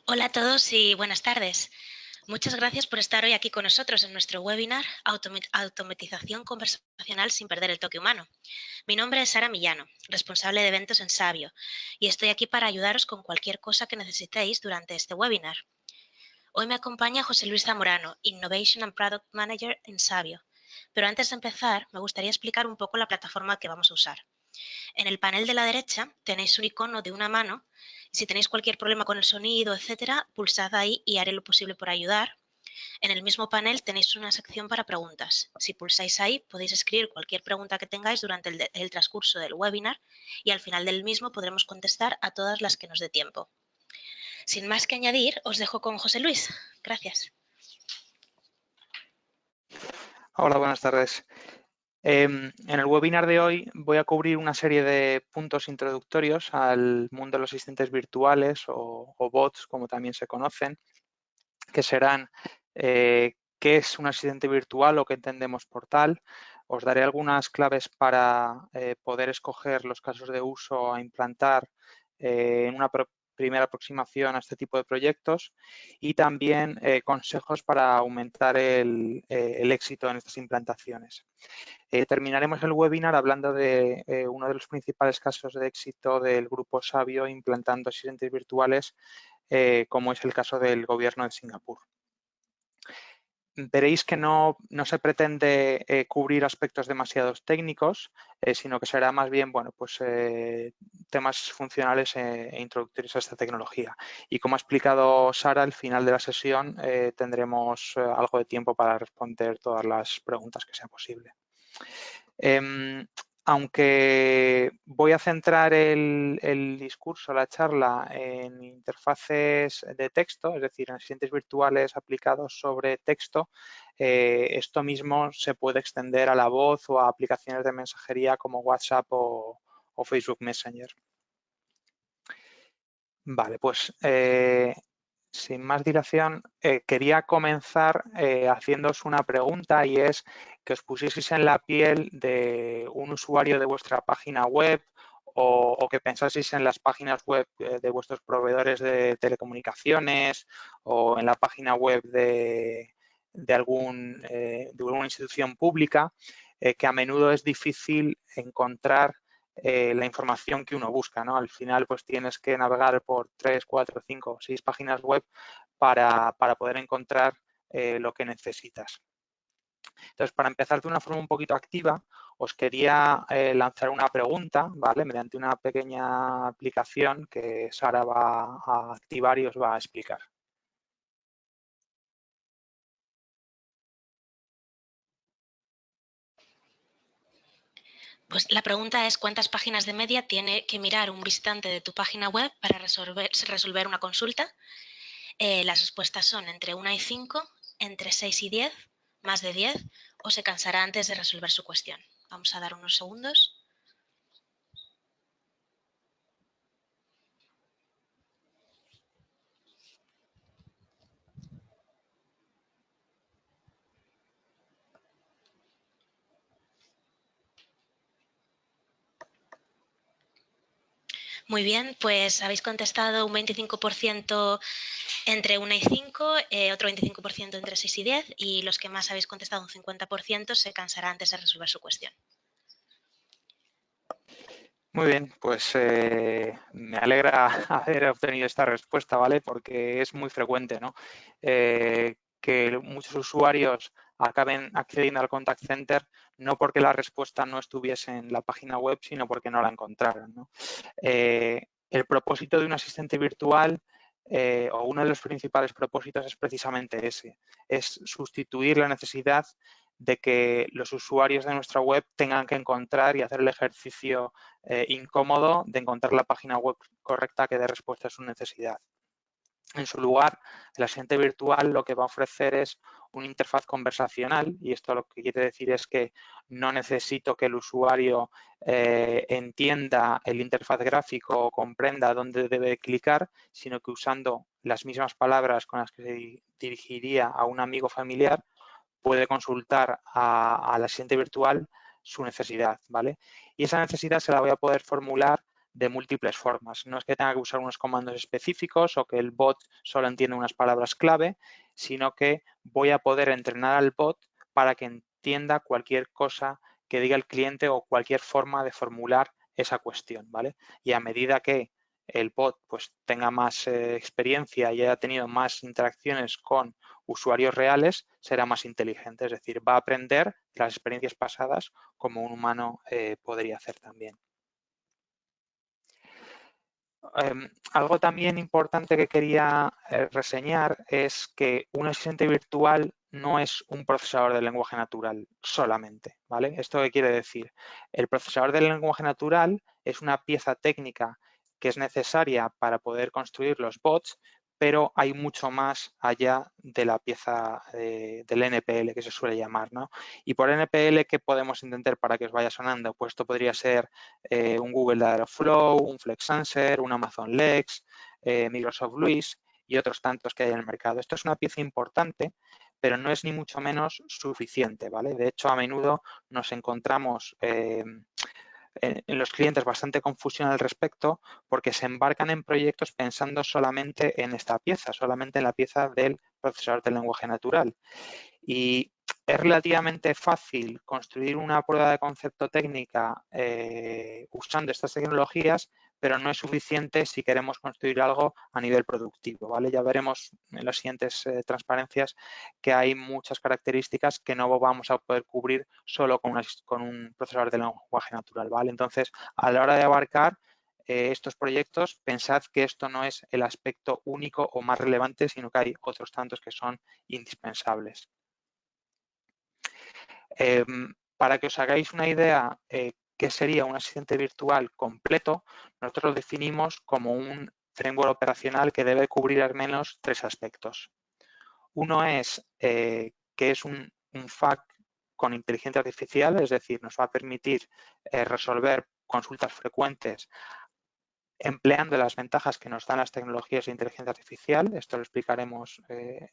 Hola a todos y buenas tardes. Muchas gracias por estar hoy aquí con nosotros en nuestro webinar Automatización conversacional sin perder el toque humano. Mi nombre es Sara Millano, responsable de eventos en Sabio, y estoy aquí para ayudaros con cualquier cosa que necesitéis durante este webinar. Hoy me acompaña José Luis Zamorano, Innovation and Product Manager en Sabio. Pero antes de empezar, me gustaría explicar un poco la plataforma que vamos a usar. En el panel de la derecha tenéis un icono de una mano. Si tenéis cualquier problema con el sonido, etcétera, pulsad ahí y haré lo posible por ayudar. En el mismo panel tenéis una sección para preguntas. Si pulsáis ahí, podéis escribir cualquier pregunta que tengáis durante el transcurso del webinar y al final del mismo podremos contestar a todas las que nos dé tiempo. Sin más que añadir, os dejo con José Luis. Gracias. Hola, buenas tardes. En el webinar de hoy voy a cubrir una serie de puntos introductorios al mundo de los asistentes virtuales o bots, como también se conocen, que serán qué es un asistente virtual o qué entendemos por tal. Os daré algunas claves para poder escoger los casos de uso a implantar en una primera aproximación a este tipo de proyectos y también consejos para aumentar el éxito en estas implantaciones. Terminaremos el webinar hablando de uno de los principales casos de éxito del Grupo Sabio implantando asistentes virtuales, como es el caso del Gobierno de Singapur. Veréis que no se pretende cubrir aspectos demasiado técnicos, sino que será más bien temas funcionales e introductorios a esta tecnología. Y como ha explicado Sara, al final de la sesión tendremos algo de tiempo para responder todas las preguntas que sea posible. Aunque voy a centrar el discurso, la charla, en interfaces de texto, es decir, en asistentes virtuales aplicados sobre texto, esto mismo se puede extender a la voz o a aplicaciones de mensajería como WhatsApp o Facebook Messenger. Vale, pues sin más dilación, quería comenzar haciéndoos una pregunta y es que os pusieseis en la piel de un usuario de vuestra página web o que pensaseis en las páginas web de vuestros proveedores de telecomunicaciones o en la página web de alguna institución pública, que a menudo es difícil encontrar la información que uno busca, ¿no? Al final, pues tienes que navegar por 3, 4, 5, 6 páginas web para poder encontrar lo que necesitas. Entonces, para empezar de una forma un poquito activa, os quería lanzar una pregunta, ¿vale? Mediante una pequeña aplicación que Sara va a activar y os va a explicar. Pues la pregunta es ¿cuántas páginas de media tiene que mirar un visitante de tu página web para resolver una consulta? Las respuestas son entre 1 y 5, entre 6 y 10, más de 10, o se cansará antes de resolver su cuestión. Vamos a dar unos segundos. Muy bien, pues habéis contestado un 25% entre 1 y 5, otro 25% entre 6 y 10, y los que más habéis contestado un 50% se cansará antes de resolver su cuestión. Muy bien, pues me alegra haber obtenido esta respuesta, ¿vale? Porque es muy frecuente, ¿no? Que muchos usuarios acaben accediendo al contact center no porque la respuesta no estuviese en la página web, sino porque no la encontraron, ¿no? El propósito de un asistente virtual o uno de los principales propósitos es precisamente ese, es sustituir la necesidad de que los usuarios de nuestra web tengan que encontrar y hacer el ejercicio incómodo de encontrar la página web correcta que dé respuesta a su necesidad. En su lugar, el asistente virtual lo que va a ofrecer es una interfaz conversacional y esto lo que quiere decir es que no necesito que el usuario entienda el interfaz gráfico o comprenda dónde debe clicar, sino que usando las mismas palabras con las que se dirigiría a un amigo familiar, puede consultar al asistente virtual su necesidad, ¿vale? Y esa necesidad se la voy a poder formular de múltiples formas. No es que tenga que usar unos comandos específicos o que el bot solo entienda unas palabras clave, sino que voy a poder entrenar al bot para que entienda cualquier cosa que diga el cliente o cualquier forma de formular esa cuestión, ¿vale? Y a medida que el bot pues tenga más experiencia y haya tenido más interacciones con usuarios reales, será más inteligente, es decir, va a aprender de las experiencias pasadas como un humano podría hacer también. Algo también importante que quería reseñar es que un asistente virtual no es un procesador de lenguaje natural solamente, ¿vale? ¿Esto qué quiere decir? El procesador del lenguaje natural es una pieza técnica que es necesaria para poder construir los bots, pero hay mucho más allá de la pieza del NPL que se suele llamar, ¿no? Y por NPL, ¿qué podemos entender para que os vaya sonando? Pues esto podría ser un Google Dialogflow, un Flex Answer, un Amazon Lex, Microsoft LUIS y otros tantos que hay en el mercado. Esto es una pieza importante, pero no es ni mucho menos suficiente, ¿vale? De hecho, a menudo nos encontramos en los clientes bastante confusión al respecto porque se embarcan en proyectos pensando solamente en esta pieza, solamente en la pieza del procesador del lenguaje natural. Y es relativamente fácil construir una prueba de concepto técnica usando estas tecnologías, pero no es suficiente si queremos construir algo a nivel productivo, ¿vale? Ya veremos en las siguientes transparencias que hay muchas características que no vamos a poder cubrir solo con un procesador de lenguaje natural, ¿vale? Entonces, a la hora de abarcar estos proyectos, pensad que esto no es el aspecto único o más relevante, sino que hay otros tantos que son indispensables. Para que os hagáis una idea qué sería un asistente virtual completo, nosotros lo definimos como un framework operacional que debe cubrir al menos 3 aspectos. Uno es que es un FAQ con inteligencia artificial, es decir, nos va a permitir resolver consultas frecuentes empleando las ventajas que nos dan las tecnologías de inteligencia artificial. Esto lo explicaremos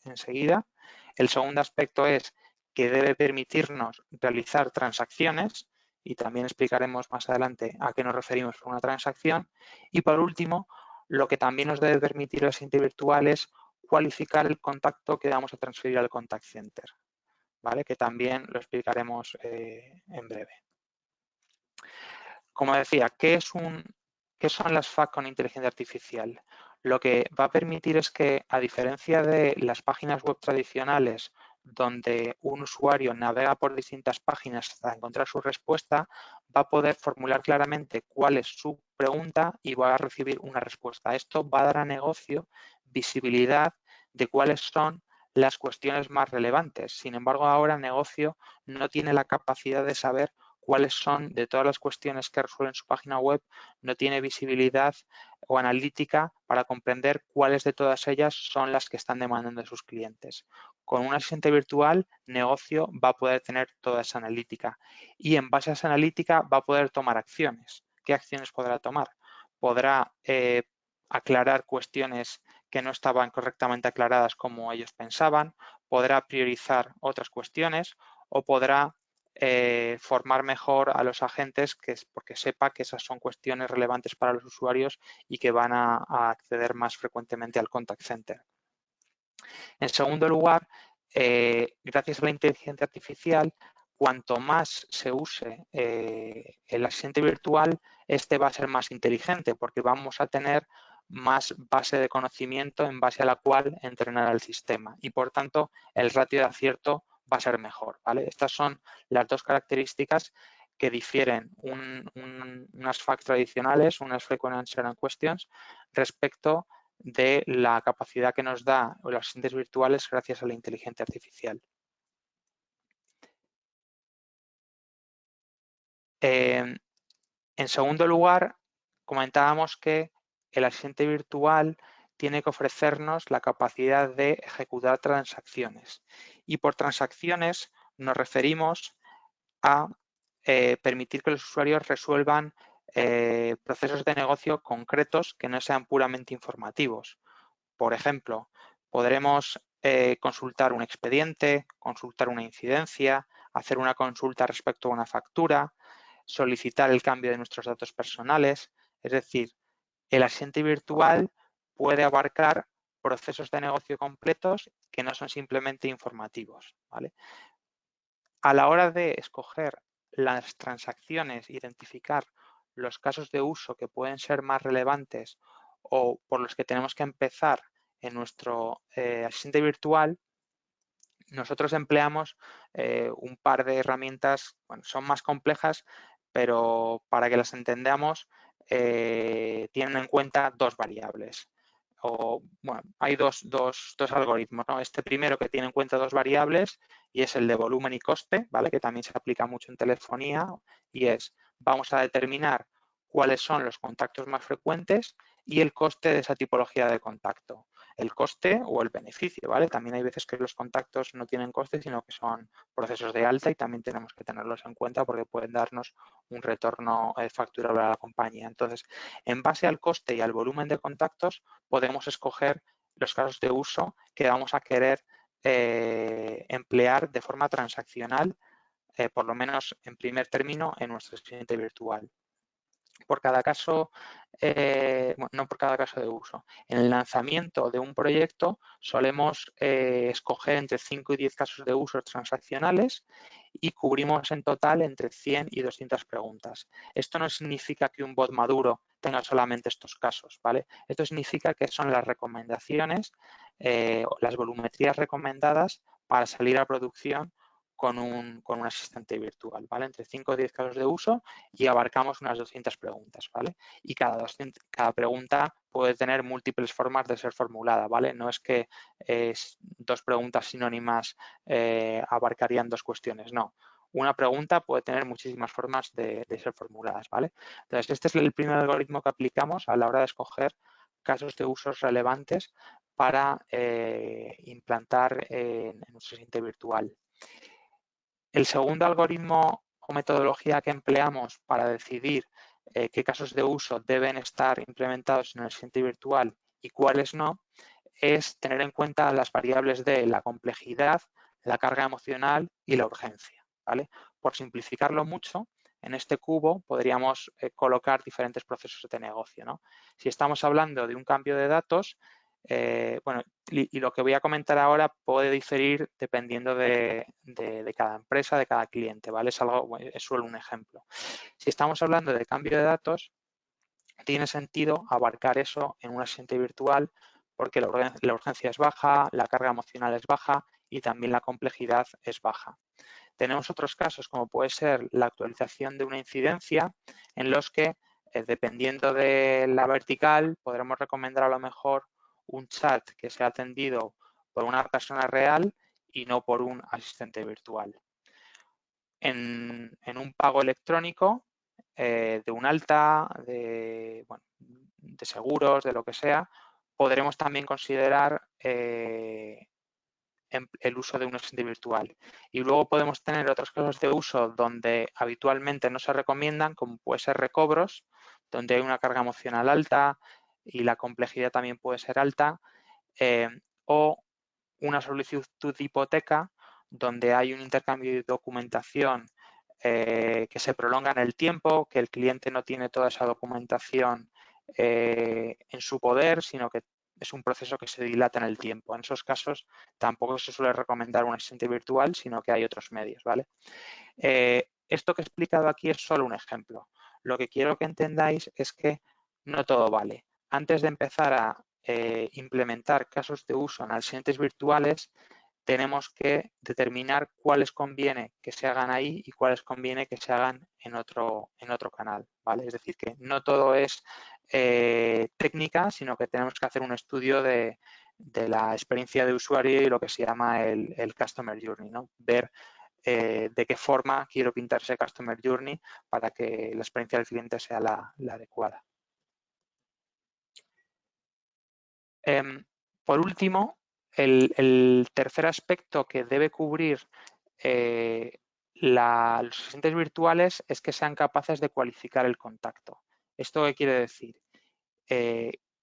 enseguida. El segundo aspecto es que debe permitirnos realizar transacciones y también explicaremos más adelante a qué nos referimos con una transacción. Y por último, lo que también nos debe permitir el asistente virtual es cualificar el contacto que vamos a transferir al contact center, ¿vale? Que también lo explicaremos en breve. Como decía, ¿qué son las FAQ con inteligencia artificial? Lo que va a permitir es que, a diferencia de las páginas web tradicionales, donde un usuario navega por distintas páginas hasta encontrar su respuesta, va a poder formular claramente cuál es su pregunta y va a recibir una respuesta. Esto va a dar a negocio visibilidad de cuáles son las cuestiones más relevantes. Sin embargo, ahora negocio no tiene la capacidad de saber cuáles son, de todas las cuestiones que resuelve en su página web, no tiene visibilidad o analítica para comprender cuáles de todas ellas son las que están demandando de sus clientes. Con un asistente virtual, negocio va a poder tener toda esa analítica y en base a esa analítica va a poder tomar acciones. ¿Qué acciones podrá tomar? Podrá aclarar cuestiones que no estaban correctamente aclaradas como ellos pensaban, podrá priorizar otras cuestiones o podrá formar mejor a los agentes porque sepa que esas son cuestiones relevantes para los usuarios y que van a acceder más frecuentemente al contact center. En segundo lugar, gracias a la inteligencia artificial, cuanto más se use el asistente virtual, este va a ser más inteligente porque vamos a tener más base de conocimiento en base a la cual entrenar al sistema y, por tanto, el ratio de acierto va a ser mejor, ¿vale? Estas son las dos características que difieren unas FAQ tradicionales, unas Frequent Answer and Questions, respecto de la capacidad que nos da los asistentes virtuales gracias a la inteligencia artificial. En segundo lugar, comentábamos que el asistente virtual tiene que ofrecernos la capacidad de ejecutar transacciones. Y por transacciones nos referimos a permitir que los usuarios resuelvan procesos de negocio concretos que no sean puramente informativos. Por ejemplo, podremos consultar un expediente, consultar una incidencia, hacer una consulta respecto a una factura, solicitar el cambio de nuestros datos personales. Es decir, el asistente virtual puede abarcar procesos de negocio completos que no son simplemente informativos, ¿vale? A la hora de escoger las transacciones, identificar los casos de uso que pueden ser más relevantes o por los que tenemos que empezar en nuestro asistente virtual, nosotros empleamos un par de herramientas, bueno, son más complejas, pero para que las entendamos, tienen en cuenta dos variables. Bueno, hay dos algoritmos, ¿no? Este primero que tiene en cuenta dos variables y es el de volumen y coste, ¿vale? Que también se aplica mucho en telefonía y es, vamos a determinar cuáles son los contactos más frecuentes y el coste de esa tipología de contacto. El coste o el beneficio, ¿vale? También hay veces que los contactos no tienen coste, sino que son procesos de alta y también tenemos que tenerlos en cuenta porque pueden darnos un retorno facturable a la compañía. Entonces, en base al coste y al volumen de contactos, podemos escoger los casos de uso que vamos a querer emplear de forma transaccional, por lo menos en primer término, en nuestro cliente virtual. Por cada caso, bueno, no por cada caso de uso. En el lanzamiento de un proyecto solemos escoger entre 5 y 10 casos de uso transaccionales y cubrimos en total entre 100 y 200 preguntas. Esto no significa que un bot maduro tenga solamente estos casos, ¿vale? Esto significa que son las recomendaciones, las volumetrías recomendadas para salir a producción con un asistente virtual, ¿vale? Entre 5 o 10 casos de uso y abarcamos unas 200 preguntas, ¿vale? Y cada pregunta puede tener múltiples formas de ser formulada, ¿vale? No es que dos preguntas sinónimas abarcarían dos cuestiones, no. Una pregunta puede tener muchísimas formas de ser formuladas, ¿vale? Entonces, este es el primer algoritmo que aplicamos a la hora de escoger casos de usos relevantes para implantar en nuestro asistente virtual. El segundo algoritmo o metodología que empleamos para decidir qué casos de uso deben estar implementados en el asistente virtual y cuáles no, es tener en cuenta las variables de la complejidad, la carga emocional y la urgencia, ¿vale? Por simplificarlo mucho, en este cubo podríamos colocar diferentes procesos de negocio, ¿no? Si estamos hablando de un cambio de datos, bueno, y lo que voy a comentar ahora puede diferir dependiendo de cada empresa, de cada cliente, ¿vale? Es solo un ejemplo. Si estamos hablando de cambio de datos, tiene sentido abarcar eso en un asistente virtual porque la urgencia es baja, la carga emocional es baja y también la complejidad es baja. Tenemos otros casos como puede ser la actualización de una incidencia en los que dependiendo de la vertical podremos recomendar a lo mejor un chat que sea atendido por una persona real y no por un asistente virtual. En un pago electrónico de un alta, de seguros, de lo que sea, podremos también considerar el uso de un asistente virtual. Y luego podemos tener otros casos de uso donde habitualmente no se recomiendan, como puede ser recobros, donde hay una carga emocional alta y la complejidad también puede ser alta, o una solicitud de hipoteca donde hay un intercambio de documentación que se prolonga en el tiempo, que el cliente no tiene toda esa documentación en su poder, sino que es un proceso que se dilata en el tiempo. En esos casos tampoco se suele recomendar un asistente virtual, sino que hay otros medios, ¿vale? Esto que he explicado aquí es solo un ejemplo. Lo que quiero que entendáis es que no todo vale. Antes de empezar a implementar casos de uso en asistentes virtuales, tenemos que determinar cuáles conviene que se hagan ahí y cuáles conviene que se hagan en otro canal, ¿vale? Es decir, que no todo es técnica, sino que tenemos que hacer un estudio de la experiencia de usuario y lo que se llama el Customer Journey, ¿no? Ver de qué forma quiero pintar ese Customer Journey para que la experiencia del cliente sea la adecuada. Por último, el tercer aspecto que debe cubrir los asistentes virtuales es que sean capaces de cualificar el contacto. ¿Esto qué quiere decir?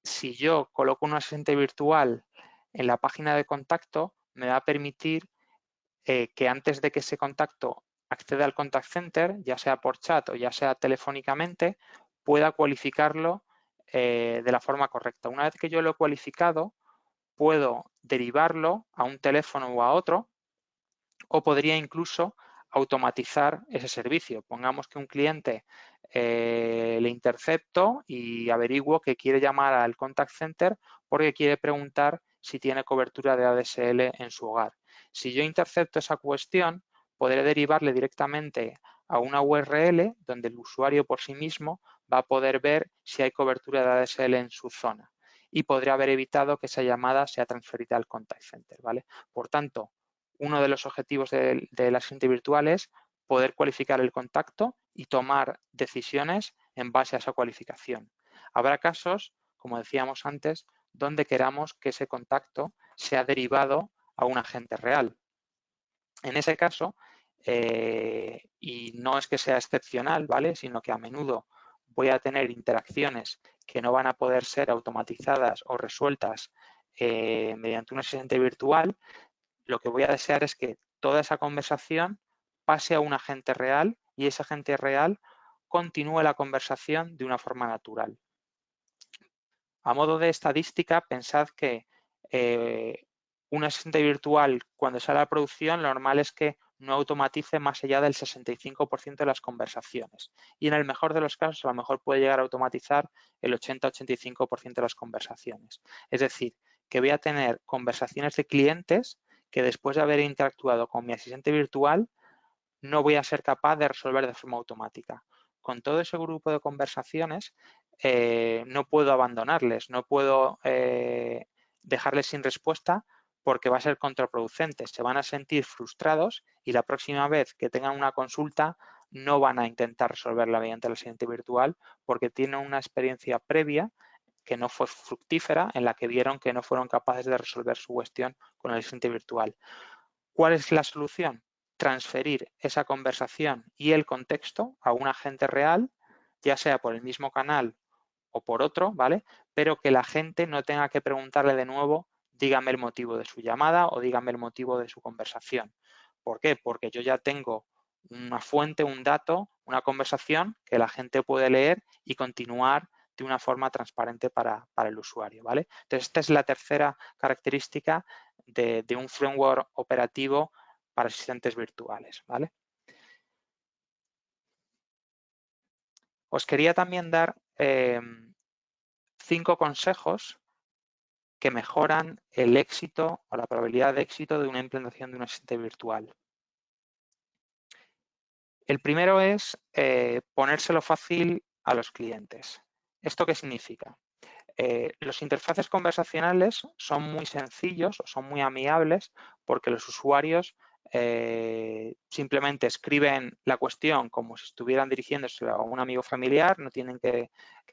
Si yo coloco un asistente virtual en la página de contacto, me va a permitir que antes de que ese contacto acceda al contact center, ya sea por chat o ya sea telefónicamente, pueda cualificarlo de la forma correcta. Una vez que yo lo he cualificado, puedo derivarlo a un teléfono o a otro, o podría incluso automatizar ese servicio. Pongamos que un cliente le intercepto y averiguo que quiere llamar al contact center porque quiere preguntar si tiene cobertura de ADSL en su hogar. Si yo intercepto esa cuestión, podré derivarle directamente a una URL donde el usuario por sí mismo va a poder ver si hay cobertura de ADSL en su zona y podría haber evitado que esa llamada sea transferida al contact center, ¿vale? Por tanto, uno de los objetivos del asistente virtual es poder cualificar el contacto y tomar decisiones en base a esa cualificación. Habrá casos, como decíamos antes, donde queramos que ese contacto sea derivado a un agente real. En ese caso, y no es que sea excepcional, ¿vale?, sino que a menudo voy a tener interacciones que no van a poder ser automatizadas o resueltas mediante un asistente virtual, lo que voy a desear es que toda esa conversación pase a un agente real y ese agente real continúe la conversación de una forma natural. A modo de estadística, pensad que un asistente virtual cuando sale a producción, lo normal es que no automatice más allá del 65% de las conversaciones. Y en el mejor de los casos, a lo mejor puede llegar a automatizar el 80-85% de las conversaciones. Es decir, que voy a tener conversaciones de clientes que después de haber interactuado con mi asistente virtual, no voy a ser capaz de resolver de forma automática. Con todo ese grupo de conversaciones, no puedo abandonarles, no puedo dejarles sin respuesta porque va a ser contraproducente. Se van a sentir frustrados y la próxima vez que tengan una consulta no van a intentar resolverla mediante el asistente virtual porque tienen una experiencia previa que no fue fructífera, en la que vieron que no fueron capaces de resolver su cuestión con el asistente virtual. ¿Cuál es la solución? Transferir esa conversación y el contexto a un agente real, ya sea por el mismo canal o por otro, ¿vale? Pero que la gente no tenga que preguntarle de nuevo, dígame el motivo de su llamada o dígame el motivo de su conversación. ¿Por qué? Porque yo ya tengo una fuente, un dato, una conversación que la gente puede leer y continuar de una forma transparente para el usuario, ¿vale? Entonces, esta es la tercera característica de un framework operativo para asistentes virtuales, ¿vale? Os quería también dar 5 consejos que mejoran el éxito o la probabilidad de éxito de una implementación de un asistente virtual. El primero es ponérselo fácil a los clientes. ¿Esto qué significa? Los interfaces conversacionales son muy sencillos o son muy amigables porque los usuarios simplemente escriben la cuestión como si estuvieran dirigiéndose a un amigo familiar, no tienen que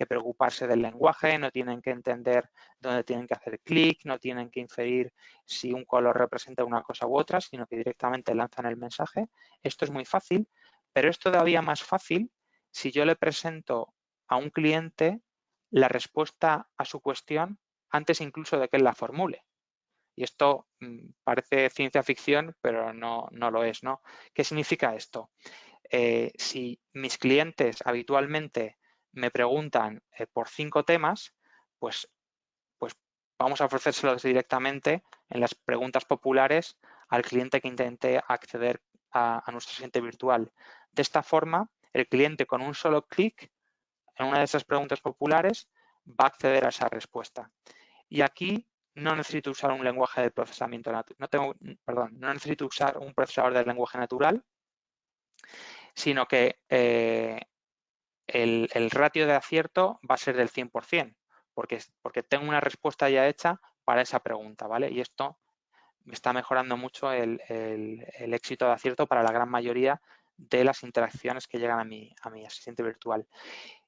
preocuparse del lenguaje, no tienen que entender dónde tienen que hacer clic, no tienen que inferir si un color representa una cosa u otra, sino que directamente lanzan el mensaje. Esto es muy fácil, pero es todavía más fácil si yo le presento a un cliente la respuesta a su cuestión antes incluso de que él la formule. Y esto parece ciencia ficción, pero no lo es, ¿no? ¿Qué significa esto? Si mis clientes habitualmente me preguntan por 5 temas, pues vamos a ofrecérselos directamente en las preguntas populares al cliente que intente acceder a nuestro asistente virtual. De esta forma, el cliente con un solo clic en una de esas preguntas populares va a acceder a esa respuesta. Y aquí no necesito usar un lenguaje de procesamiento natural, no necesito usar un procesador de lenguaje natural, sino que el ratio de acierto va a ser del 100%, porque tengo una respuesta ya hecha para esa pregunta, ¿vale? Y esto me está mejorando mucho el éxito de acierto para la gran mayoría de las interacciones que llegan a mi asistente virtual.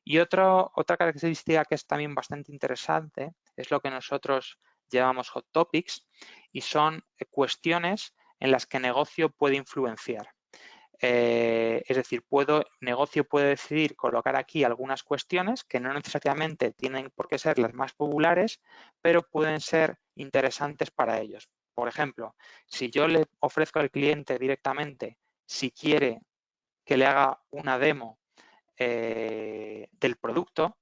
Y otra característica que es también bastante interesante es lo que nosotros llamamos hot topics y son cuestiones en las que negocio puede influenciar. Es decir, negocio puede decidir colocar aquí algunas cuestiones que no necesariamente tienen por qué ser las más populares, pero pueden ser interesantes para ellos. Por ejemplo, si yo le ofrezco al cliente directamente, si quiere que le haga una demo del producto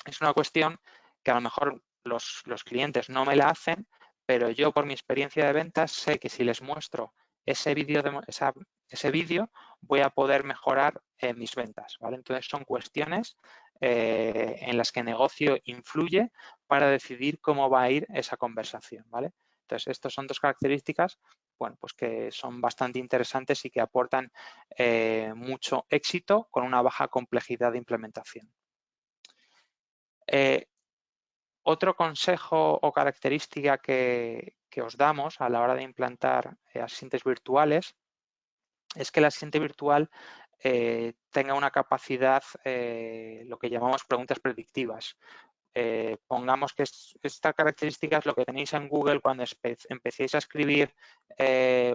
es una cuestión que a lo mejor los clientes no me la hacen, pero yo por mi experiencia de ventas sé que si les muestro ese vídeo voy a poder mejorar mis ventas, ¿vale? Entonces son cuestiones en las que negocio influye para decidir cómo va a ir esa conversación, ¿vale? Entonces estas son dos características, bueno, pues que son bastante interesantes y que aportan mucho éxito con una baja complejidad de implementación. Otro consejo o característica que os damos a la hora de implantar asistentes virtuales es que el asistente virtual tenga una capacidad, lo que llamamos preguntas predictivas. Pongamos que esta característica es lo que tenéis en Google cuando empecéis a escribir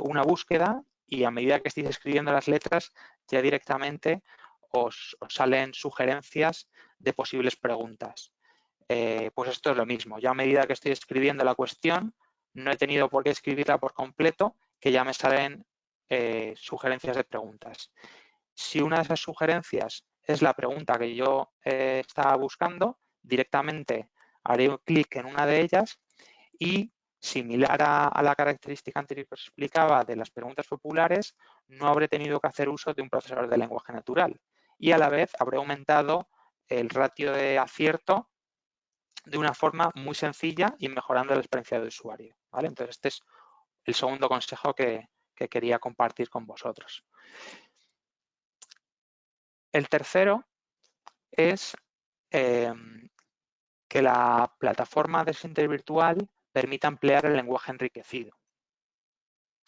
una búsqueda y a medida que estéis escribiendo las letras ya directamente os salen sugerencias de posibles preguntas. Pues esto es lo mismo. Ya a medida que estoy escribiendo la cuestión, no he tenido por qué escribirla por completo, que ya me salen sugerencias de preguntas. Si una de esas sugerencias es la pregunta que yo estaba buscando, directamente haré un clic en una de ellas y, similar a la característica anterior que os explicaba de las preguntas populares, no habré tenido que hacer uso de un procesador de lenguaje natural y a la vez habré aumentado el ratio de acierto de una forma muy sencilla y mejorando la experiencia del usuario, ¿vale? Entonces, este es el segundo consejo que quería compartir con vosotros. El tercero es que la plataforma de asistente virtual permita emplear el lenguaje enriquecido.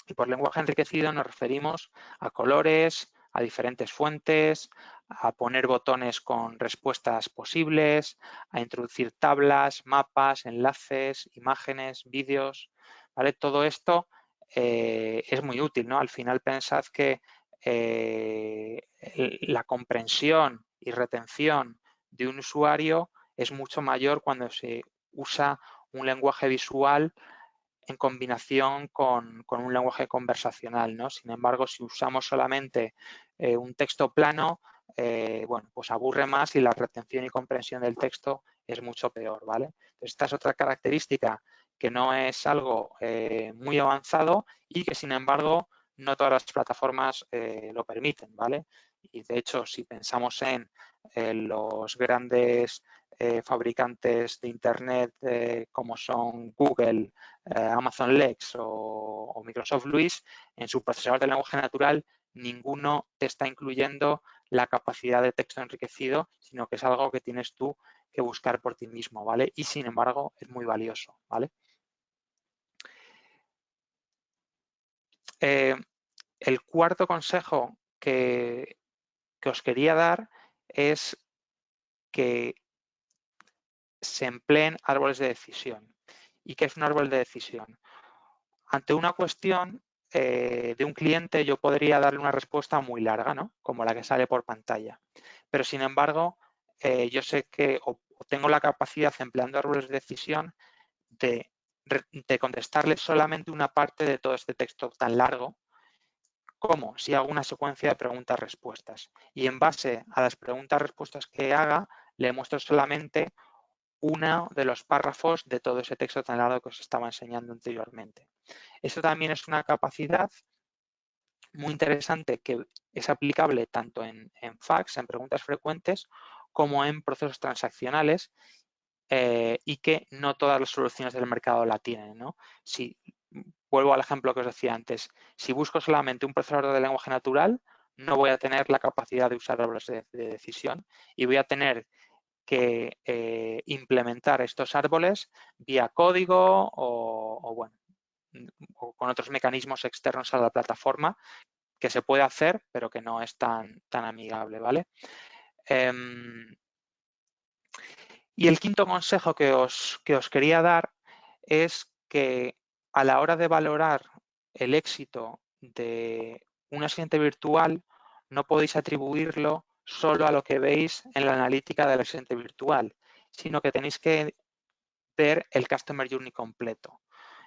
Y por lenguaje enriquecido nos referimos a colores, a diferentes fuentes, a poner botones con respuestas posibles, a introducir tablas, mapas, enlaces, imágenes, vídeos, ¿vale? Todo esto es muy útil, ¿no? Al final pensad que la comprensión y retención de un usuario es mucho mayor cuando se usa un lenguaje visual en combinación con un lenguaje conversacional, ¿no? Sin embargo, si usamos solamente un texto plano, bueno, pues aburre más y la retención y comprensión del texto es mucho peor, ¿vale? Esta es otra característica que no es algo muy avanzado y que, sin embargo, no todas las plataformas lo permiten, ¿vale? Y, de hecho, si pensamos en los grandes fabricantes de Internet como son Google, Amazon Lex o Microsoft Luis, en su procesador de lenguaje natural ninguno te está incluyendo la capacidad de texto enriquecido, sino que es algo que tienes tú que buscar por ti mismo, ¿vale? Y sin embargo es muy valioso, ¿vale? El cuarto consejo que os quería dar es que se empleen árboles de decisión. ¿Y qué es un árbol de decisión? Ante una cuestión de un cliente yo podría darle una respuesta muy larga, ¿no? Como la que sale por pantalla. Pero sin embargo, yo sé que o tengo la capacidad, empleando árboles de decisión, de contestarle solamente una parte de todo este texto tan largo, como si hago una secuencia de preguntas-respuestas. Y en base a las preguntas-respuestas que haga, le muestro solamente uno de los párrafos de todo ese texto tan largo que os estaba enseñando anteriormente. Esto también es una capacidad muy interesante que es aplicable tanto en fax, en preguntas frecuentes, como en procesos transaccionales y que no todas las soluciones del mercado la tienen, ¿no? Si vuelvo al ejemplo que os decía antes, si busco solamente un procesador de lenguaje natural, no voy a tener la capacidad de usar árboles de decisión y voy a tener que implementar estos árboles vía código o con otros mecanismos externos a la plataforma que se puede hacer, pero que no es tan amigable, ¿vale? Y el quinto consejo que os quería dar es que a la hora de valorar el éxito de un asistente virtual no podéis atribuirlo solo a lo que veis en la analítica del asistente virtual, sino que tenéis que ver el Customer Journey completo.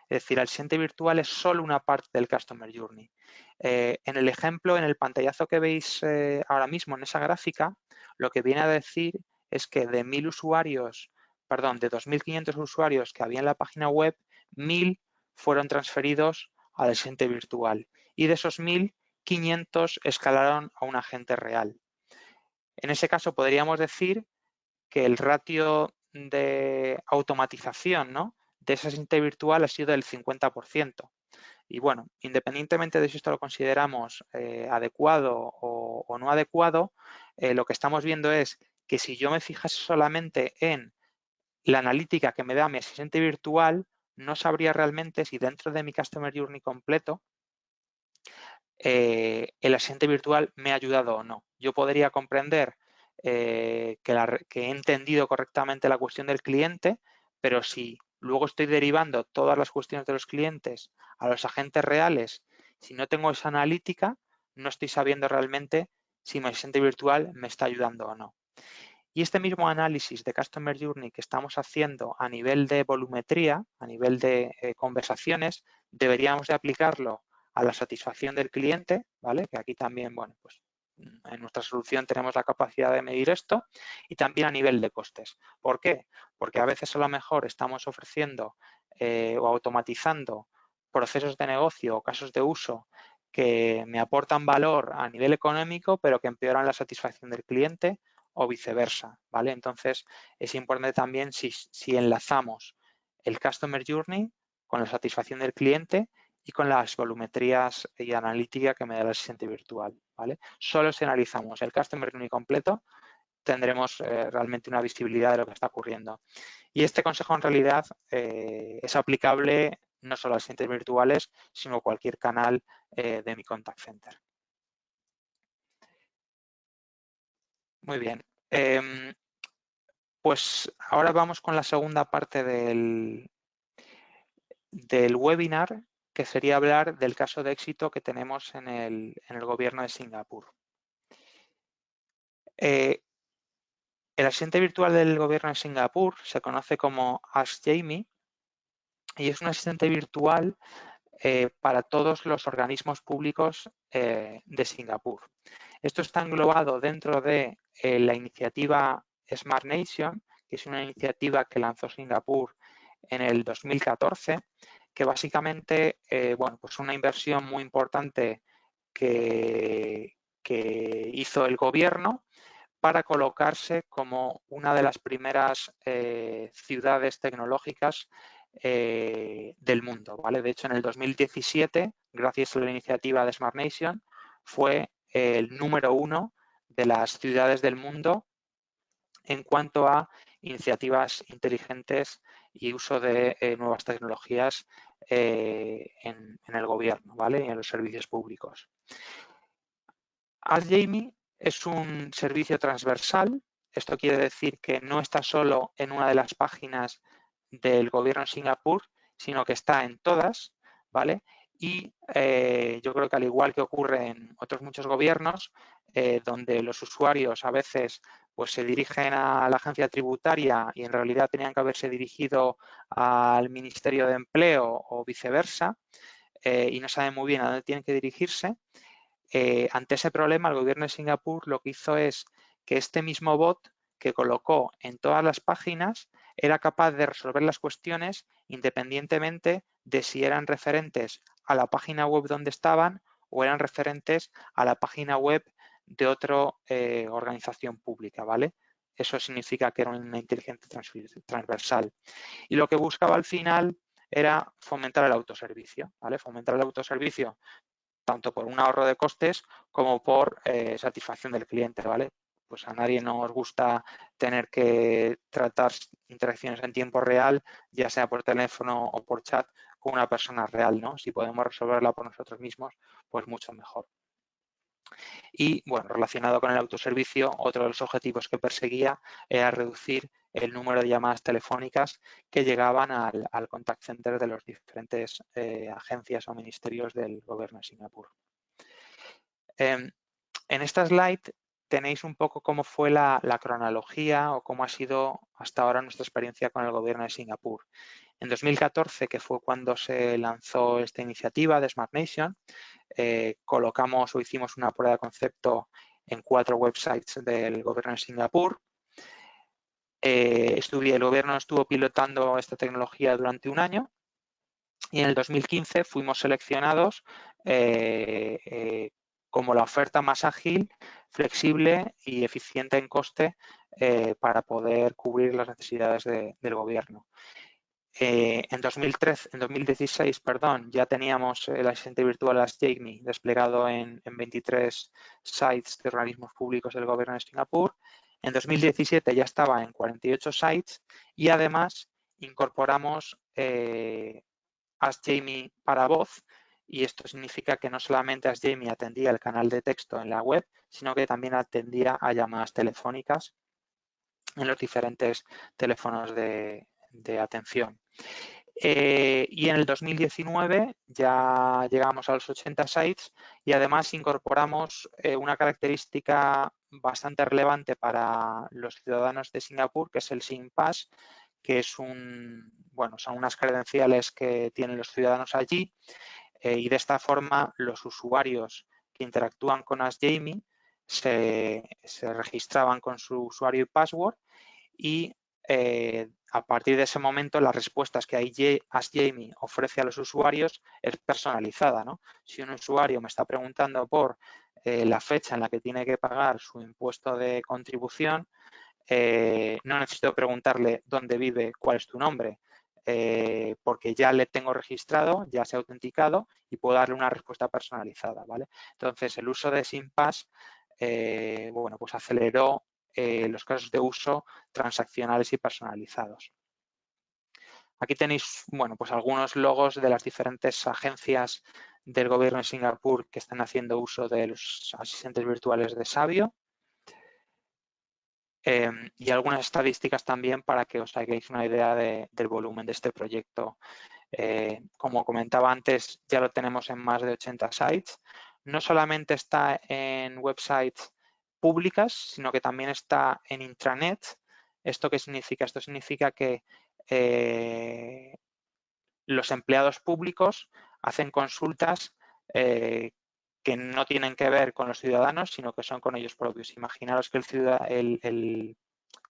Es decir, el asistente virtual es solo una parte del Customer Journey. En el ejemplo, en el pantallazo que veis ahora mismo en esa gráfica, lo que viene a decir es que de 1.000 usuarios, perdón, de 2.500 usuarios que había en la página web, 1.000 fueron transferidos al asistente virtual y de esos 1.000, 500 escalaron a un agente real. En ese caso podríamos decir que el ratio de automatización, ¿no?, de ese asistente virtual ha sido del 50%. Y bueno, independientemente de si esto lo consideramos adecuado o no adecuado, lo que estamos viendo es que si yo me fijase solamente en la analítica que me da mi asistente virtual, no sabría realmente si dentro de mi Customer Journey completo el asistente virtual me ha ayudado o no. Yo podría comprender que he entendido correctamente la cuestión del cliente, pero si luego estoy derivando todas las cuestiones de los clientes a los agentes reales, si no tengo esa analítica, no estoy sabiendo realmente si mi asistente virtual me está ayudando o no. Y este mismo análisis de Customer Journey que estamos haciendo a nivel de volumetría, a nivel de conversaciones, deberíamos de aplicarlo a la satisfacción del cliente, ¿vale? Que aquí también, bueno, pues en nuestra solución tenemos la capacidad de medir esto y también a nivel de costes. ¿Por qué? Porque a veces a lo mejor estamos ofreciendo o automatizando procesos de negocio o casos de uso que me aportan valor a nivel económico, pero que empeoran la satisfacción del cliente o viceversa, ¿vale? Entonces, es importante también si enlazamos el Customer Journey con la satisfacción del cliente y con las volumetrías y analítica que me da el asistente virtual, ¿vale? Solo si analizamos el Customer Journey completo, tendremos realmente una visibilidad de lo que está ocurriendo. Y este consejo en realidad es aplicable no solo a asistentes virtuales, sino a cualquier canal de mi contact center. Muy bien. Pues ahora vamos con la segunda parte del webinar, que sería hablar del caso de éxito que tenemos en el gobierno de Singapur. El asistente virtual del gobierno de Singapur se conoce como Ask Jamie y es un asistente virtual para todos los organismos públicos de Singapur. Esto está englobado dentro de la iniciativa Smart Nation, que es una iniciativa que lanzó Singapur en el 2014, que básicamente, bueno, pues una inversión muy importante que hizo el gobierno para colocarse como una de las primeras ciudades tecnológicas del mundo, ¿vale? De hecho, en el 2017, gracias a la iniciativa de Smart Nation, fue el número 1 de las ciudades del mundo en cuanto a iniciativas inteligentes y uso de nuevas tecnologías en el gobierno, ¿vale? Y en los servicios públicos. Ask Jamie es un servicio transversal. Esto quiere decir que no está solo en una de las páginas del gobierno de Singapur, sino que está en todas, ¿vale? Y yo creo que al igual que ocurre en otros muchos gobiernos, donde los usuarios a veces pues se dirigen a la agencia tributaria y en realidad tenían que haberse dirigido al Ministerio de Empleo o viceversa, y no saben muy bien a dónde tienen que dirigirse, ante ese problema el gobierno de Singapur lo que hizo es que este mismo bot que colocó en todas las páginas era capaz de resolver las cuestiones independientemente de si eran referentes a la página web donde estaban o eran referentes a la página web de otra organización pública, ¿vale? Eso significa que era una inteligencia transversal. Y lo que buscaba al final era fomentar el autoservicio, ¿vale? Fomentar el autoservicio tanto por un ahorro de costes como por satisfacción del cliente, ¿vale? Pues a nadie nos gusta tener que tratar interacciones en tiempo real, ya sea por teléfono o por chat, con una persona real, ¿no? Si podemos resolverla por nosotros mismos, pues mucho mejor. Y, bueno, relacionado con el autoservicio, otro de los objetivos que perseguía era reducir el número de llamadas telefónicas que llegaban al contact center de las diferentes agencias o ministerios del gobierno de Singapur. En esta slide tenéis un poco cómo fue la cronología o cómo ha sido hasta ahora nuestra experiencia con el gobierno de Singapur. En 2014, que fue cuando se lanzó esta iniciativa de Smart Nation, colocamos o hicimos una prueba de concepto en 4 websites del gobierno de Singapur. El gobierno estuvo pilotando esta tecnología durante un año y en el 2015 fuimos seleccionados como la oferta más ágil, flexible y eficiente en coste para poder cubrir las necesidades del gobierno. En 2016, ya teníamos el asistente virtual Ask Jamie desplegado en 23 sites de organismos públicos del gobierno de Singapur. En 2017 ya estaba en 48 sites y además incorporamos Ask Jamie para voz, y esto significa que no solamente Ask Jamie atendía el canal de texto en la web, sino que también atendía a llamadas telefónicas en los diferentes teléfonos de atención. Y en el 2019 ya llegamos a los 80 sites y además incorporamos una característica bastante relevante para los ciudadanos de Singapur, que es el SingPass, que es son unas credenciales que tienen los ciudadanos allí, y de esta forma los usuarios que interactúan con Ask Jamie se registraban con su usuario y password y a partir de ese momento las respuestas que Ask Jamie ofrece a los usuarios es personalizada, ¿no? Si un usuario me está preguntando por la fecha en la que tiene que pagar su impuesto de contribución, no necesito preguntarle dónde vive, cuál es tu nombre, porque ya le tengo registrado, ya se ha autenticado y puedo darle una respuesta personalizada, ¿vale? Entonces, el uso de SingPass, pues aceleró los casos de uso transaccionales y personalizados. Aquí tenéis, pues algunos logos de las diferentes agencias del gobierno de Singapur que están haciendo uso de los asistentes virtuales de Sabio. Y algunas estadísticas también para que os hagáis una idea del volumen de este proyecto. Como comentaba antes, ya lo tenemos en más de 80 sites. No solamente está en websites públicas, sino que también está en intranet. ¿Esto qué significa? Esto significa que los empleados públicos hacen consultas que no tienen que ver con los ciudadanos, sino que son con ellos propios. Imaginaros que el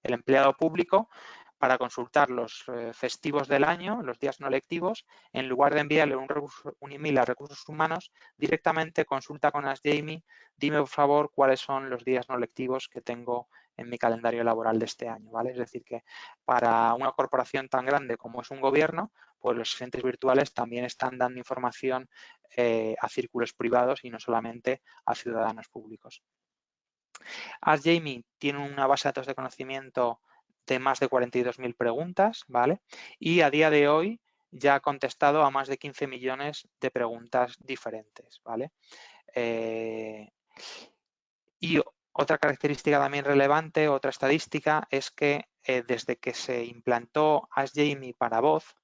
empleado público, para consultar los festivos del año, los días no lectivos, en lugar de enviarle un email a recursos humanos, directamente consulta con Ask Jamie, dime por favor cuáles son los días no lectivos que tengo en mi calendario laboral de este año, ¿vale? Es decir, que para una corporación tan grande como es un gobierno, pues los asistentes virtuales también están dando información a círculos privados y no solamente a ciudadanos públicos. Ask Jamie tiene una base de datos de conocimiento de más de 42.000 preguntas, ¿vale? Y a día de hoy ya ha contestado a más de 15 millones de preguntas diferentes, ¿vale? Y otra característica también relevante, otra estadística, es que desde que se implantó Ask Jamie para voz,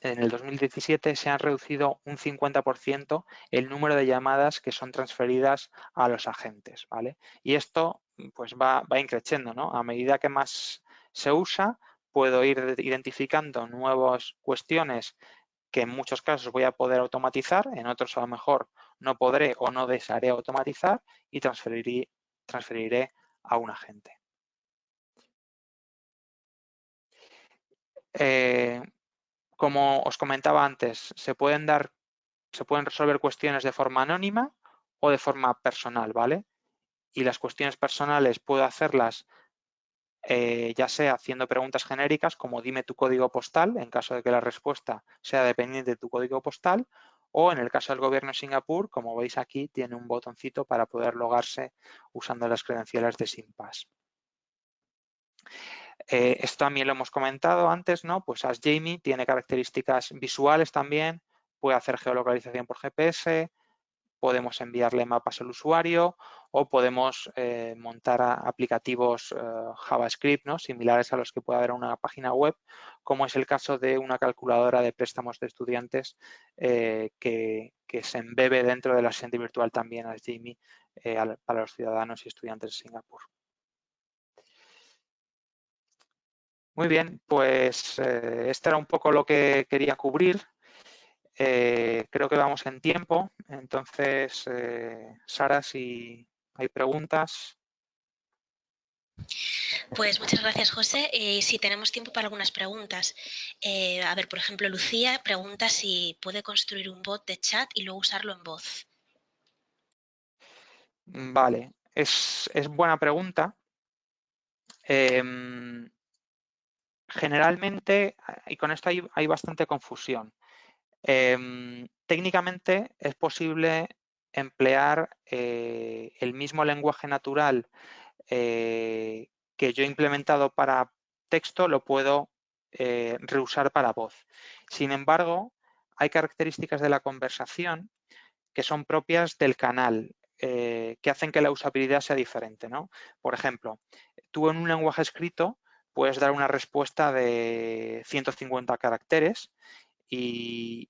en el 2017 se han reducido un 50% el número de llamadas que son transferidas a los agentes, ¿vale? Y esto pues va increciendo, ¿no? A medida que más se usa, puedo ir identificando nuevas cuestiones que en muchos casos voy a poder automatizar, en otros a lo mejor no podré o no desearé automatizar y transferiré a un agente. Como os comentaba antes, se pueden resolver cuestiones de forma anónima o de forma personal, ¿vale? Y las cuestiones personales puedo hacerlas ya sea haciendo preguntas genéricas como dime tu código postal, en caso de que la respuesta sea dependiente de tu código postal, o en el caso del gobierno de Singapur, como veis aquí, tiene un botoncito para poder logarse usando las credenciales de SingPass. Esto también lo hemos comentado antes, ¿no? Pues Ask Jamie tiene características visuales también, puede hacer geolocalización por GPS, podemos enviarle mapas al usuario o podemos montar aplicativos JavaScript, ¿no? Similares a los que puede haber en una página web, como es el caso de una calculadora de préstamos de estudiantes que se embebe dentro del asistente virtual también Ask Jamie para los ciudadanos y estudiantes de Singapur. Muy bien, pues este era un poco lo que quería cubrir. Creo que vamos en tiempo, entonces, Sara, si hay preguntas. Pues muchas gracias, José. Si tenemos tiempo para algunas preguntas. A ver, por ejemplo, Lucía pregunta si puede construir un bot de chat y luego usarlo en voz. Vale, es buena pregunta. Generalmente, y con esto hay bastante confusión, técnicamente es posible emplear el mismo lenguaje natural que yo he implementado para texto, lo puedo reusar para voz. Sin embargo, hay características de la conversación que son propias del canal, que hacen que la usabilidad sea diferente, ¿no? Por ejemplo, tú en un lenguaje escrito puedes dar una respuesta de 150 caracteres y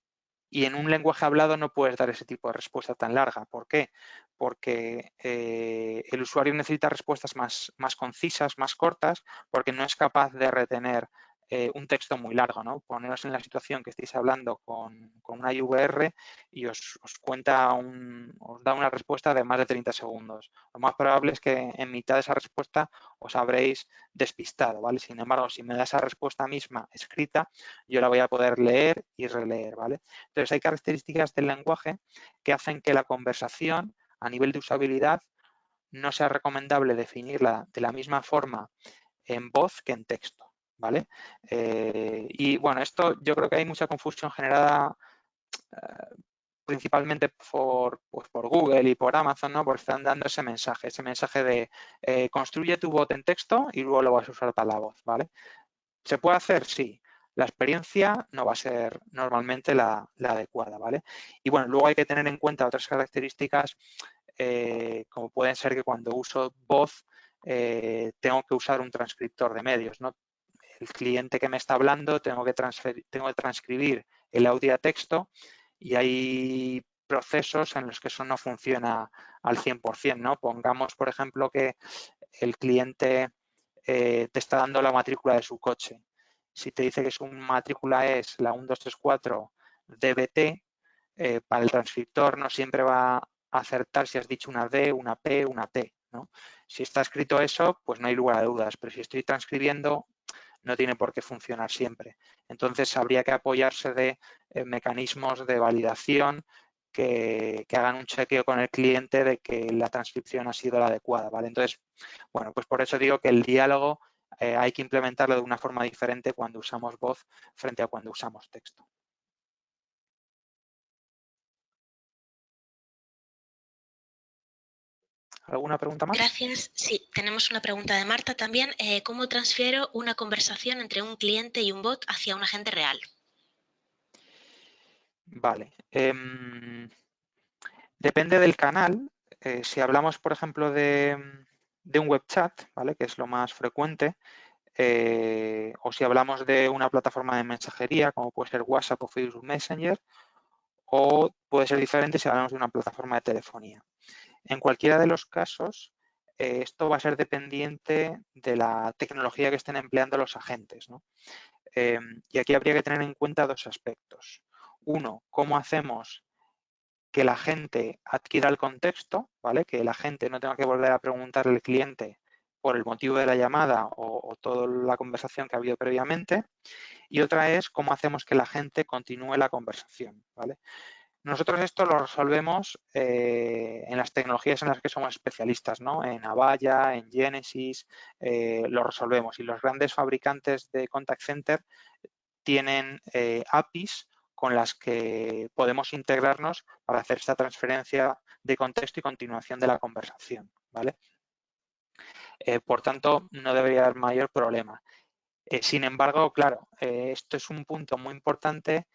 en un lenguaje hablado no puedes dar ese tipo de respuesta tan larga. ¿Por qué? Porque el usuario necesita respuestas más concisas, más cortas, porque no es capaz de retener un texto muy largo, ¿no? Poneros en la situación que estáis hablando con una IVR y os da una respuesta de más de 30 segundos. Lo más probable es que en mitad de esa respuesta os habréis despistado, ¿vale? Sin embargo, si me da esa respuesta misma escrita, yo la voy a poder leer y releer, ¿vale? Entonces, hay características del lenguaje que hacen que la conversación, a nivel de usabilidad, no sea recomendable definirla de la misma forma en voz que en texto, ¿vale? Y bueno, esto yo creo que hay mucha confusión generada principalmente pues por Google y por Amazon, ¿no? Porque están dando ese mensaje de construye tu bot en texto y luego lo vas a usar para la voz, ¿vale? ¿Se puede hacer? Sí. La experiencia no va a ser normalmente la adecuada, ¿vale? Y bueno, luego hay que tener en cuenta otras características, como pueden ser que cuando uso voz tengo que usar un transcriptor de medios, ¿no? El cliente que me está hablando tengo que transcribir el audio a texto y hay procesos en los que eso no funciona al 100%, ¿no? Pongamos, por ejemplo, que el cliente te está dando la matrícula de su coche. Si te dice que su matrícula es la 1234 DBT, para el transcriptor no siempre va a acertar si has dicho una D, una P, una T, ¿no? Si está escrito eso, pues no hay lugar a dudas, pero si estoy transcribiendo, no tiene por qué funcionar siempre. Entonces, habría que apoyarse de mecanismos de validación que hagan un chequeo con el cliente de que la transcripción ha sido la adecuada, ¿vale? Entonces, bueno, pues por eso digo que el diálogo hay que implementarlo de una forma diferente cuando usamos voz frente a cuando usamos texto. ¿Alguna pregunta más? Gracias. Sí, tenemos una pregunta de Marta también. ¿Cómo transfiero una conversación entre un cliente y un bot hacia un agente real? Vale. Depende del canal. Si hablamos, por ejemplo, de un web chat, ¿vale? Que es lo más frecuente, o si hablamos de una plataforma de mensajería, como puede ser WhatsApp o Facebook Messenger, o puede ser diferente si hablamos de una plataforma de telefonía. En cualquiera de los casos, esto va a ser dependiente de la tecnología que estén empleando los agentes, ¿no? Y aquí habría que tener en cuenta dos aspectos. Uno, cómo hacemos que la gente adquiera el contexto, ¿vale? Que la gente no tenga que volver a preguntarle al cliente por el motivo de la llamada o toda la conversación que ha habido previamente. Y otra es cómo hacemos que la gente continúe la conversación, ¿vale? Nosotros esto lo resolvemos en las tecnologías en las que somos especialistas, ¿no? En Avaya, en Genesys, lo resolvemos. Y los grandes fabricantes de contact center tienen APIs con las que podemos integrarnos para hacer esta transferencia de contexto y continuación de la conversación, ¿vale? Por tanto, no debería haber mayor problema. Sin embargo, claro, esto es un punto muy importante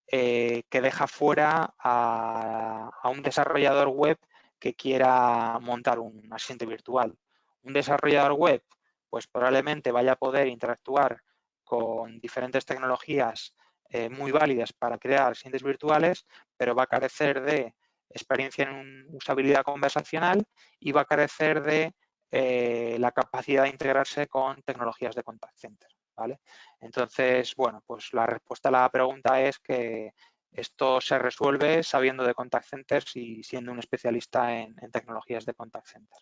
que deja fuera a un desarrollador web que quiera montar un asistente virtual. Un desarrollador web, pues probablemente vaya a poder interactuar con diferentes tecnologías muy válidas para crear asistentes virtuales, pero va a carecer de experiencia en usabilidad conversacional y va a carecer de la capacidad de integrarse con tecnologías de contact center, ¿vale? Entonces, bueno, pues la respuesta a la pregunta es que esto se resuelve sabiendo de contact centers y siendo un especialista en tecnologías de contact center.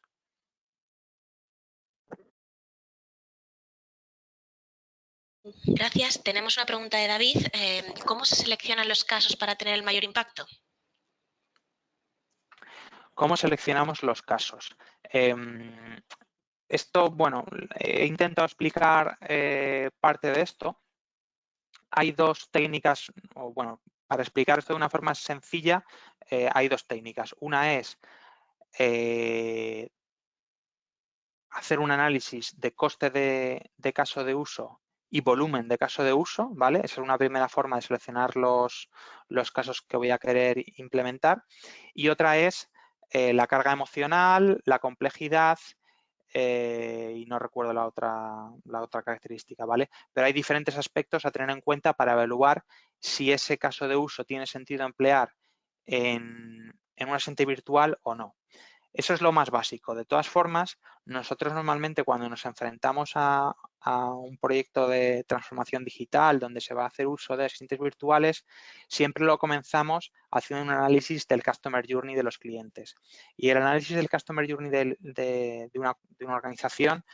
Gracias. Tenemos una pregunta de David. ¿Cómo se seleccionan los casos para tener el mayor impacto? ¿Cómo seleccionamos los casos? Esto, bueno, he intentado explicar parte de esto. Hay dos técnicas, o bueno, para explicar esto de una forma sencilla, hay dos técnicas. Una es hacer un análisis de coste de caso de uso y volumen de caso de uso, ¿vale? Esa es una primera forma de seleccionar los casos que voy a querer implementar. Y otra es la carga emocional, la complejidad y no recuerdo la otra característica, ¿vale? Pero hay diferentes aspectos a tener en cuenta para evaluar si ese caso de uso tiene sentido emplear en un asistente virtual o no. Eso es lo más básico. De todas formas, nosotros normalmente cuando nos enfrentamos a un proyecto de transformación digital donde se va a hacer uso de asistentes virtuales, siempre lo comenzamos haciendo un análisis del Customer Journey de los clientes. Y el análisis del Customer Journey de una organización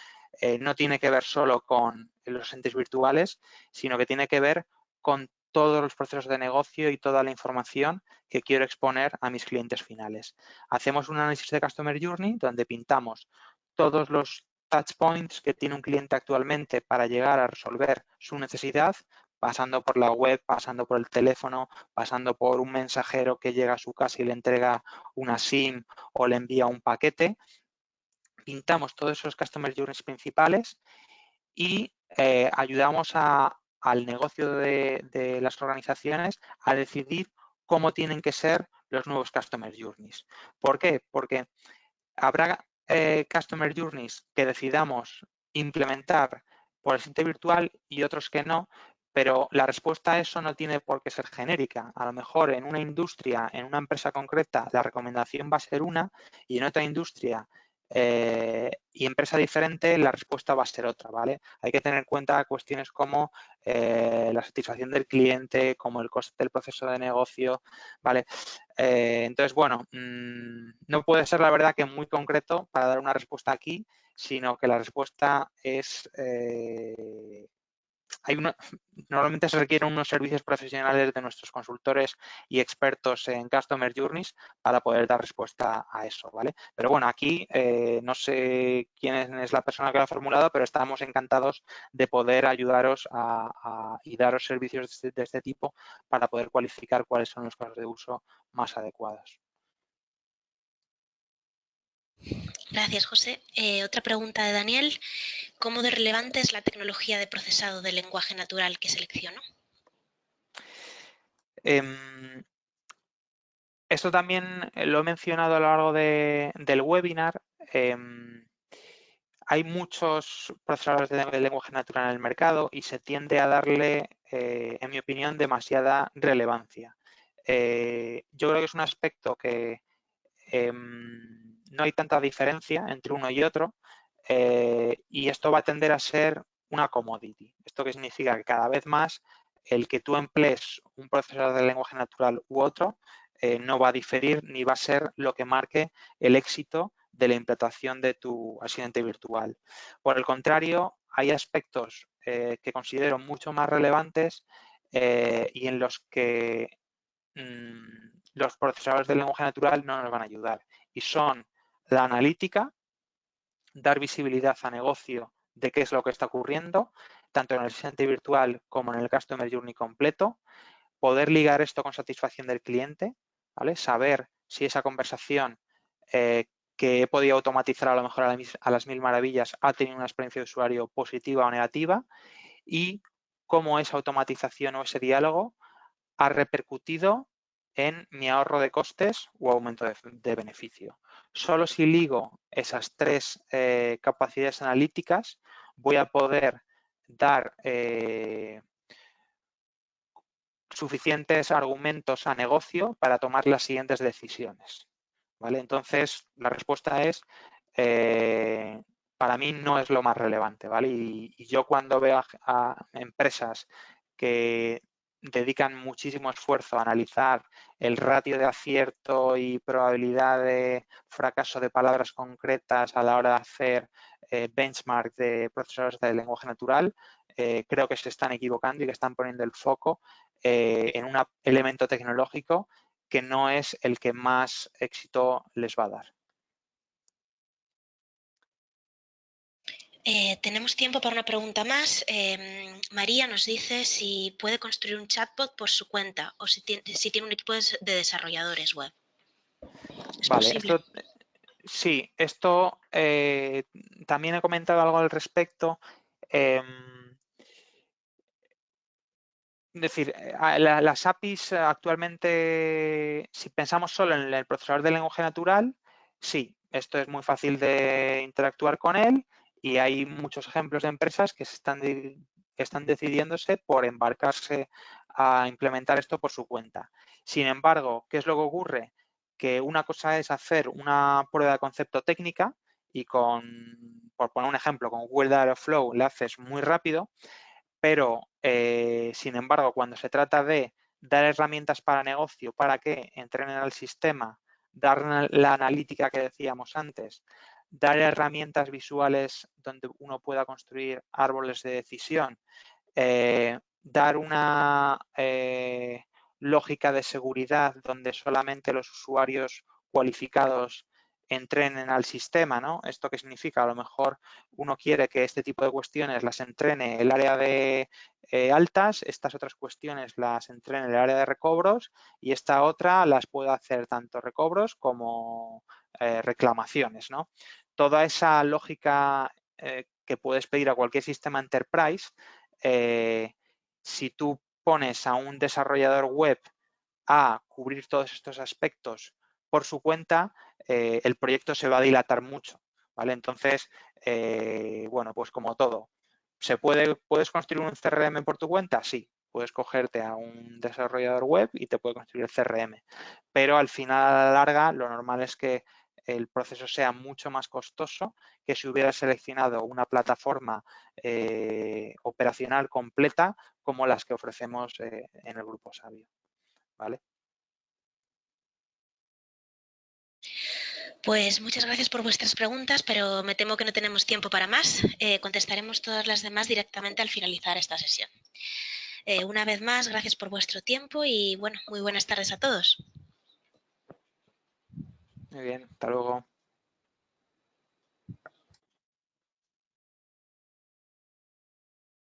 no tiene que ver solo con los asistentes virtuales, sino que tiene que ver con todos los procesos de negocio y toda la información que quiero exponer a mis clientes finales. Hacemos un análisis de Customer Journey donde pintamos todos los touch points que tiene un cliente actualmente para llegar a resolver su necesidad, pasando por la web, pasando por el teléfono, pasando por un mensajero que llega a su casa y le entrega una SIM o le envía un paquete. Pintamos todos esos Customer Journeys principales y ayudamos al negocio de las organizaciones a decidir cómo tienen que ser los nuevos Customer Journeys. ¿Por qué? Porque habrá Customer Journeys que decidamos implementar por asistente virtual y otros que no, pero la respuesta a eso no tiene por qué ser genérica. A lo mejor en una industria, en una empresa concreta, la recomendación va a ser una y en otra industria y empresa diferente la respuesta va a ser otra, ¿vale? Hay que tener en cuenta cuestiones como la satisfacción del cliente, como el coste del proceso de negocio, ¿vale? Entonces, bueno, no puede ser la verdad que muy concreto para dar una respuesta aquí, sino que la respuesta es normalmente se requieren unos servicios profesionales de nuestros consultores y expertos en Customer Journeys para poder dar respuesta a eso, ¿vale? Pero bueno, aquí no sé quién es la persona que lo ha formulado, pero estamos encantados de poder ayudaros y daros servicios de este tipo para poder cualificar cuáles son los casos de uso más adecuados. Gracias, José. Otra pregunta de Daniel. ¿Cómo de relevante es la tecnología de procesado de lenguaje natural que selecciono? Esto también lo he mencionado a lo largo del webinar. Hay muchos procesadores de lenguaje natural en el mercado y se tiende a darle, en mi opinión, demasiada relevancia. Yo creo que es un aspecto que no hay tanta diferencia entre uno y otro y esto va a tender a ser una commodity. Esto que significa que cada vez más el que tú emplees un procesador de lenguaje natural u otro no va a diferir ni va a ser lo que marque el éxito de la implantación de tu asistente virtual. Por el contrario, hay aspectos que considero mucho más relevantes y en los que los procesadores de lenguaje natural no nos van a ayudar. Y son la analítica, dar visibilidad a negocio de qué es lo que está ocurriendo, tanto en el asistente virtual como en el Customer Journey completo, poder ligar esto con satisfacción del cliente, ¿vale? Saber si esa conversación que he podido automatizar a lo mejor a las mil maravillas ha tenido una experiencia de usuario positiva o negativa y cómo esa automatización o ese diálogo ha repercutido en mi ahorro de costes o aumento de beneficio. Solo si ligo esas tres capacidades analíticas voy a poder dar suficientes argumentos a negocio para tomar las siguientes decisiones, ¿vale? Entonces, la respuesta es, para mí no es lo más relevante, ¿vale? Y yo cuando veo a empresas que dedican muchísimo esfuerzo a analizar el ratio de acierto y probabilidad de fracaso de palabras concretas a la hora de hacer benchmark de procesadores de lenguaje natural, creo que se están equivocando y que están poniendo el foco en un elemento tecnológico que no es el que más éxito les va a dar. Tenemos tiempo para una pregunta más. María nos dice si puede construir un chatbot por su cuenta o si tiene un equipo de desarrolladores web. ¿Es vale, posible? Sí, esto también he comentado algo al respecto. Es decir, las APIs actualmente, si pensamos solo en el procesador de lenguaje natural, sí, esto es muy fácil de interactuar con él y hay muchos ejemplos de empresas que están decidiéndose por embarcarse a implementar esto por su cuenta. Sin embargo, ¿qué es lo que ocurre? Que una cosa es hacer una prueba de concepto técnica y por poner un ejemplo, con Google Dialogflow le haces muy rápido, pero sin embargo, cuando se trata de dar herramientas para negocio para que entrenen al sistema, dar la analítica que decíamos antes, dar herramientas visuales donde uno pueda construir árboles de decisión, dar una lógica de seguridad donde solamente los usuarios cualificados entrenen al sistema, ¿no? ¿Esto qué significa? A lo mejor uno quiere que este tipo de cuestiones las entrene el área de altas, estas otras cuestiones las entrene el área de recobros y esta otra las puede hacer tanto recobros como reclamaciones, ¿no? Toda esa lógica que puedes pedir a cualquier sistema enterprise, si tú pones a un desarrollador web a cubrir todos estos aspectos por su cuenta, el proyecto se va a dilatar mucho, ¿vale? Entonces, bueno, pues como todo, ¿puedes construir un CRM por tu cuenta? Sí, puedes cogerte a un desarrollador web y te puede construir el CRM, pero al final, a la larga, lo normal es que el proceso sea mucho más costoso que si hubieras seleccionado una plataforma operacional completa como las que ofrecemos en el Grupo Sabio, ¿vale? Pues muchas gracias por vuestras preguntas, pero me temo que no tenemos tiempo para más. Contestaremos todas las demás directamente al finalizar esta sesión. Una vez más, gracias por vuestro tiempo y bueno, muy buenas tardes a todos. Muy bien, hasta luego.